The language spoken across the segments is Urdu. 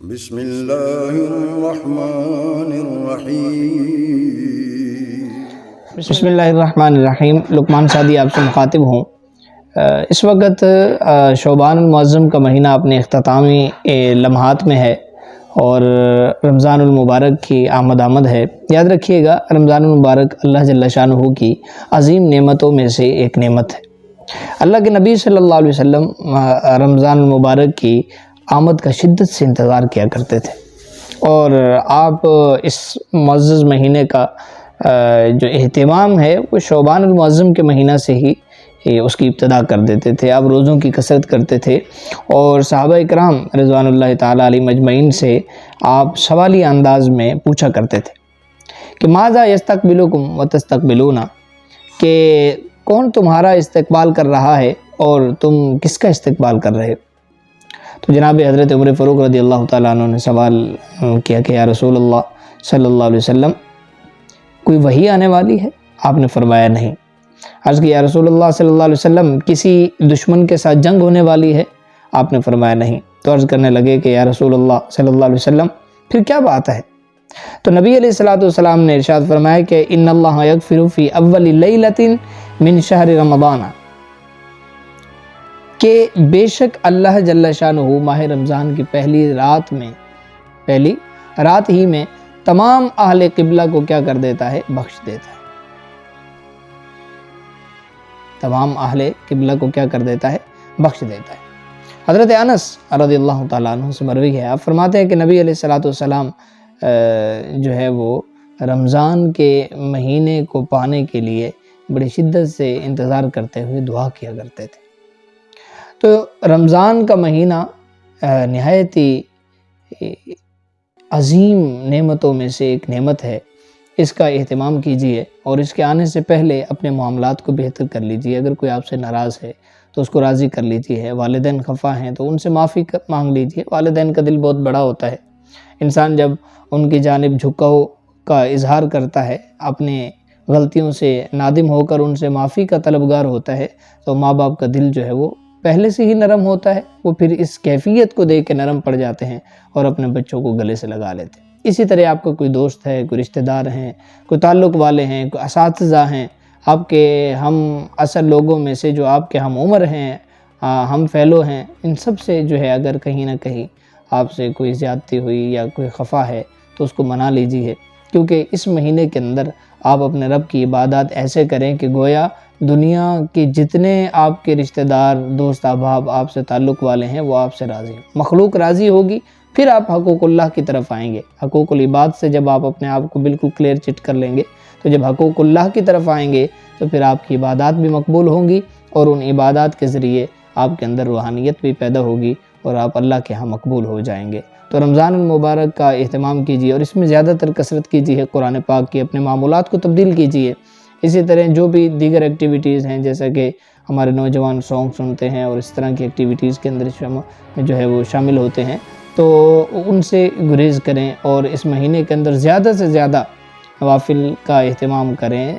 بسم اللہ الرحمن الرحیم۔ بسم اللہ الرحمن الرحیم۔ لقمان سعدی آپ سے مخاطب ہوں۔ اس وقت شعبان المعظم کا مہینہ اپنے اختتامی لمحات میں ہے اور رمضان المبارک کی آمد ہے۔ یاد رکھیے گا، رمضان المبارک اللہ جل شانہ کی عظیم نعمتوں میں سے ایک نعمت ہے۔ اللہ کے نبی صلی اللہ علیہ وسلم رمضان المبارک کی آمد کا شدت سے انتظار کیا کرتے تھے، اور آپ اس معزز مہینے کا جو اہتمام ہے وہ شعبان المعظم کے مہینہ سے ہی اس کی ابتدا کر دیتے تھے۔ آپ روزوں کی کثرت کرتے تھے اور صحابہ اکرام رضوان اللہ تعالیٰ علیہ مجمعین سے آپ سوالی انداز میں پوچھا کرتے تھے کہ ماذا یستقبلکم وتستقبلون، کہ کون تمہارا استقبال کر رہا ہے اور تم کس کا استقبال کر رہے ہو؟ تو جناب حضرت عمر فاروق رضی اللہ تعالیٰ عنہ نے سوال کیا کہ یا رسول اللہ صلی اللہ علیہ وسلم، کوئی وحی آنے والی ہے؟ آپ نے فرمایا نہیں۔ عرض کی یا رسول اللہ صلی اللہ علیہ وسلم، کسی دشمن کے ساتھ جنگ ہونے والی ہے؟ آپ نے فرمایا نہیں۔ تو عرض کرنے لگے کہ یا رسول اللہ صلی اللہ علیہ وسلم، پھر کیا بات ہے؟ تو نبی علیہ السلام نے ارشاد فرمایا کہ ان اللہ یغفر فی اول لیلۃ من شہر رمضان، کہ بے شک اللہ جل شانہ ماہ رمضان کی پہلی رات ہی میں تمام اہل قبلہ کو کیا کر دیتا ہے؟ بخش دیتا ہے۔ تمام اہل قبلہ کو کیا کر دیتا ہے؟ بخش دیتا ہے۔ حضرت انس رضی اللہ تعالیٰ عنہ سے مروی ہے، آپ فرماتے ہیں کہ نبی علیہ السلام جو ہے وہ رمضان کے مہینے کو پانے کے لیے بڑی شدت سے انتظار کرتے ہوئے دعا کیا کرتے تھے۔ تو رمضان کا مہینہ نہایت ہی عظیم نعمتوں میں سے ایک نعمت ہے۔ اس کا اہتمام کیجئے اور اس کے آنے سے پہلے اپنے معاملات کو بہتر کر لیجئے۔ اگر کوئی آپ سے ناراض ہے تو اس کو راضی کر لیجئے، والدین خفا ہیں تو ان سے معافی مانگ لیجئے۔ والدین کا دل بہت بڑا ہوتا ہے، انسان جب ان کی جانب جھکاؤ کا اظہار کرتا ہے، اپنے غلطیوں سے نادم ہو کر ان سے معافی کا طلبگار ہوتا ہے، تو ماں باپ کا دل جو ہے وہ پہلے سے ہی نرم ہوتا ہے، وہ پھر اس کیفیت کو دیکھ کے نرم پڑ جاتے ہیں اور اپنے بچوں کو گلے سے لگا لیتے ہیں۔ اسی طرح آپ کا کوئی دوست ہے، کوئی رشتہ دار ہیں، کوئی تعلق والے ہیں، کوئی اساتذہ ہیں، آپ کے ہم اصل لوگوں میں سے جو آپ کے ہم عمر ہیں، ہم فیلو ہیں، ان سب سے جو ہے اگر کہیں نہ کہیں آپ سے کوئی زیادتی ہوئی یا کوئی خفا ہے تو اس کو منا لیجیے، کیونکہ اس مہینے کے اندر آپ اپنے رب کی عبادات ایسے کریں کہ گویا دنیا کے جتنے آپ کے رشتہ دار، دوست احباب آپ سے تعلق والے ہیں وہ آپ سے راضی ہیں۔ مخلوق راضی ہوگی، پھر آپ حقوق اللہ کی طرف آئیں گے۔ حقوق العباد سے جب آپ اپنے آپ کو بالکل کلیئر چٹ کر لیں گے تو جب حقوق اللہ کی طرف آئیں گے تو پھر آپ کی عبادات بھی مقبول ہوں گی، اور ان عبادات کے ذریعے آپ کے اندر روحانیت بھی پیدا ہوگی اور آپ اللہ کے ہاں مقبول ہو جائیں گے۔ تو رمضان المبارک کا اہتمام کیجیے اور اس میں زیادہ تر کثرت کیجیے قرآن پاک کی، اپنے معمولات کو تبدیل کیجیے۔ اسی طرح جو بھی دیگر ایکٹیویٹیز ہیں، جیسا کہ ہمارے نوجوان سانگ سنتے ہیں اور اس طرح کی ایکٹیویٹیز کے اندر جو ہے وہ شامل ہوتے ہیں، تو ان سے گریز کریں اور اس مہینے کے اندر زیادہ سے زیادہ نوافل کا اہتمام کریں،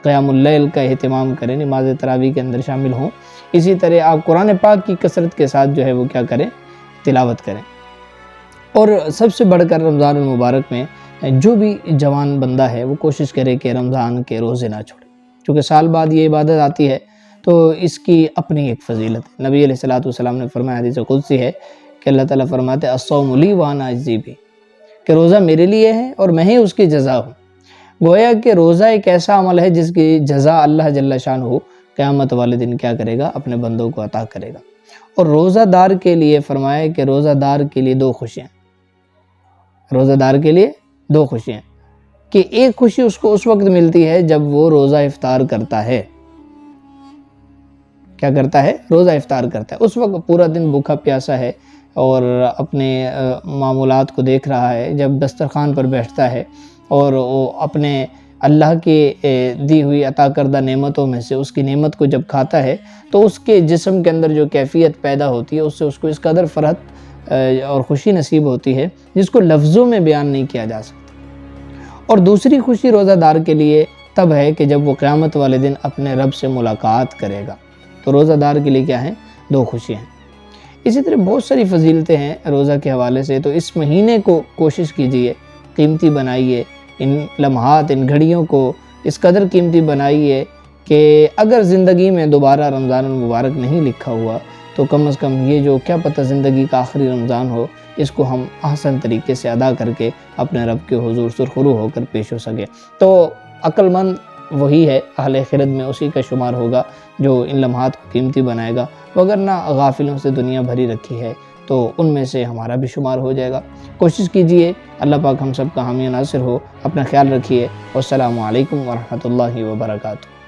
قیام اللیل کا اہتمام کریں، نماز تراویح کے اندر شامل ہوں۔ اسی طرح آپ قرآن پاک کی کثرت کے ساتھ جو ہے وہ کیا کریں؟ تلاوت کریں۔ اور سب سے بڑھ کر رمضان المبارک میں جو بھی جوان بندہ ہے وہ کوشش کرے کہ رمضان کے روزے نہ چھوڑے، کیونکہ سال بعد یہ عبادت آتی ہے تو اس کی اپنی ایک فضیلت ہے۔ نبی علیہ السلام نے فرمایا، حدیث قدسی ہے کہ اللہ تعالیٰ فرماتے ہیں الصوم لی وانا اجزی بہ، کہ روزہ میرے لیے ہے اور میں ہی اس کی جزا ہوں۔ گویا کہ روزہ ایک ایسا عمل ہے جس کی جزا اللہ جل شانہ قیامت والے دن کیا کرے گا؟ اپنے بندوں کو عطا کرے گا۔ اور روزہ دار کے لیے فرمایا کہ روزہ دار کے لیے دو خوشیاں، روزہ دار کے لیے دو خوشیاں، کہ ایک خوشی اس کو اس وقت ملتی ہے جب وہ روزہ افطار کرتا ہے۔ کیا کرتا ہے؟ روزہ افطار کرتا ہے۔ اس وقت پورا دن بھوکا پیاسا ہے اور اپنے معمولات کو دیکھ رہا ہے، جب دسترخوان پر بیٹھتا ہے اور وہ اپنے اللہ کی دی ہوئی عطا کردہ نعمتوں میں سے اس کی نعمت کو جب کھاتا ہے تو اس کے جسم کے اندر جو کیفیت پیدا ہوتی ہے اس سے اس کو اس قدر فرحت اور خوشی نصیب ہوتی ہے جس کو لفظوں میں بیان نہیں کیا جا سکتا۔ اور دوسری خوشی روزہ دار کے لیے تب ہے کہ جب وہ قیامت والے دن اپنے رب سے ملاقات کرے گا۔ تو روزہ دار کے لیے کیا ہیں؟ دو خوشیاں ہیں۔ اسی طرح بہت ساری فضیلتیں ہیں روزہ کے حوالے سے، تو اس مہینے کو کوشش کیجئے قیمتی بنائیے، ان لمحات، ان گھڑیوں کو اس قدر قیمتی بنائیے کہ اگر زندگی میں دوبارہ رمضان المبارک نہیں لکھا ہوا تو کم از کم یہ جو کیا پتہ زندگی کا آخری رمضان ہو، اس کو ہم احسن طریقے سے ادا کر کے اپنے رب کے حضور سرخرو ہو کر پیش ہو سکے۔ تو عقل مند وہی ہے، اہل خرد میں اسی کا شمار ہوگا جو ان لمحات کو قیمتی بنائے گا، وگرنہ غافلوں سے دنیا بھری رکھی ہے تو ان میں سے ہمارا بھی شمار ہو جائے گا۔ کوشش کیجئے، اللہ پاک ہم سب کا حامی ناصر ہو۔ اپنا خیال رکھیے، والسلام علیکم ورحمۃ اللہ وبرکاتہ۔